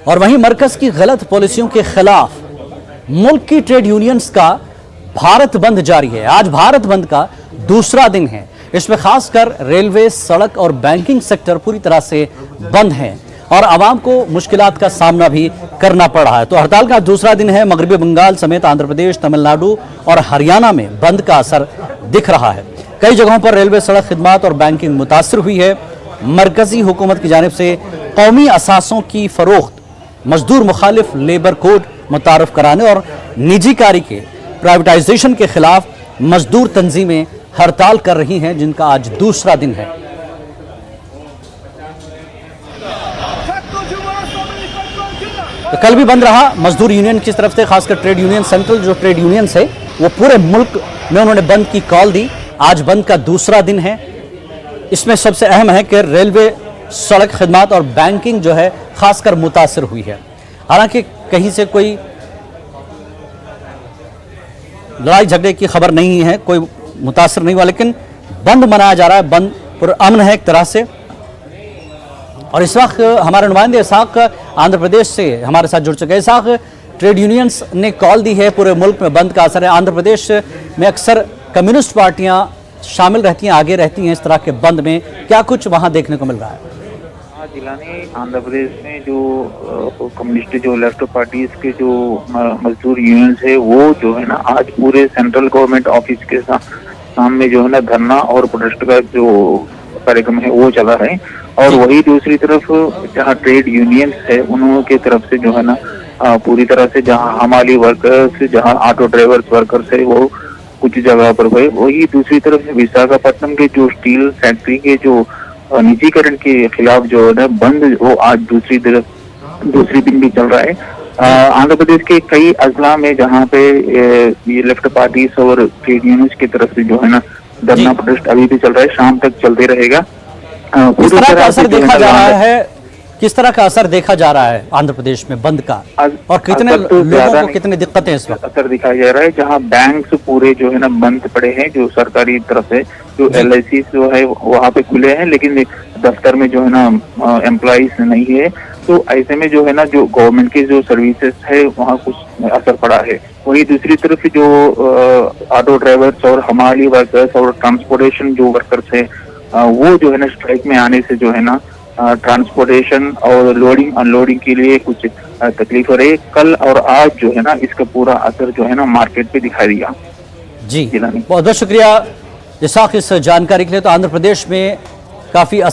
और वहीं मरकज की गलत पॉलिसियों के खिलाफ मुल्क की ट्रेड यूनियंस का भारत बंद जारी है। आज भारत बंद का दूसरा दिन है। इसमें खासकर रेलवे, सड़क और बैंकिंग सेक्टर पूरी तरह से बंद हैं और आवाम को मुश्किलात का सामना भी करना पड़ रहा है। तो हड़ताल का दूसरा दिन है। मगरबी बंगाल समेत आंध्र प्रदेश, तमिलनाडु और हरियाणा में बंद का असर दिख रहा है। कई जगहों पर रेलवे, सड़क खिदमात और बैंकिंग मुतासर हुई है। मरकजी हुकूमत की जानिब से कौमी असासों की फरोख्त, मजदूर मुखालिफ लेबर कोड मुतारफ कराने और निजीकारी के प्राइवेटाइजेशन के खिलाफ मजदूर तंजीमें हड़ताल कर रही हैं, जिनका आज दूसरा दिन है। तो कल भी बंद रहा मजदूर यूनियन की तरफ से, खासकर ट्रेड यूनियन सेंट्रल जो ट्रेड यूनियन है वो पूरे मुल्क में उन्होंने बंद की कॉल दी। आज बंद का दूसरा दिन है। इसमें सबसे अहम है कि रेलवे, सड़क खिदमात और बैंकिंग जो है खासकर मुतासर हुई है। हालांकि कहीं से कोई लड़ाई झगड़े की खबर नहीं है, कोई मुतासर नहीं हुआ, लेकिन बंद मनाया जा रहा है। बंद पूरा अमन है एक तरह से। और इस वक्त हमारे नुमाइंदे इसाक आंध्र प्रदेश से हमारे साथ जुड़ चुके हैं। इसाक, ट्रेड यूनियंस ने कॉल दी है, पूरे मुल्क में बंद का असर है। आंध्र प्रदेश में अक्सर कम्युनिस्ट पार्टियां शामिल रहती हैं, आगे रहती हैं इस तरह के बंद में, क्या कुछ वहां देखने को मिल रहा है? जिलानी आंध्र प्रदेश में जो कम्युनिस्ट जो लेफ्ट पार्टीज के जो मजदूर यूनियंस है वो जो है ना आज पूरे सेंट्रल गवर्नमेंट ऑफिस के सामने जो है ना धरना और प्रोटेस्ट का जो कार्यक्रम है वो चला है। और वही दूसरी तरफ जहाँ ट्रेड यूनियंस है उन्होंने की तरफ से जो है ना पूरी तरह से जहाँ हमाली वर्कर्स, जहाँ ऑटो ड्राइवर्स वर्कर्स है वो कुछ जगह पर हुए। वही दूसरी तरफ विशाखापट्टनम के जो स्टील फैक्ट्री के जो निजीकरण के खिलाफ जो है बंद वो आज दूसरी दिन भी चल रहा है। आंध्र प्रदेश के कई अजला में जहाँ पे ये लेफ्ट पार्टीज और ट्रेड यूनियंस की तरफ से जो है ना धरना प्रोटेस्ट अभी भी चल रहा है, शाम तक चलते रहेगा। किस तरह का असर देखा जा रहा है? किस तरह का असर देखा जा रहा है आंध्र प्रदेश में बंद का, और कितने लोगों को कितनी दिक्कतें इस वक्त? असर दिखाया जा रहा है जहां बैंक्स पूरे जो है ना बंद पड़े हैं, जो सरकारी तरफ से जो LIC जो है वहां पे खुले हैं, लेकिन दफ्तर में जो है ना एम्प्लॉइज नहीं है। तो ऐसे में जो है ना जो गवर्नमेंट की जो सर्विसेज है वहाँ कुछ असर पड़ा है। वही दूसरी तरफ जो ऑटो ड्राइवर्स और हमाली वर्कर्स और ट्रांसपोर्टेशन जो वर्कर्स है वो जो है ना स्ट्राइक में आने से जो है ना ट्रांसपोर्टेशन और लोडिंग अनलोडिंग के लिए कुछ तकलीफ हो रही है। कल और आज जो है ना इसका पूरा असर जो है ना मार्केट पे दिखाई दिया। जी, बहुत बहुत शुक्रिया इसाक इस जानकारी के लिए। तो आंध्र प्रदेश में काफी असर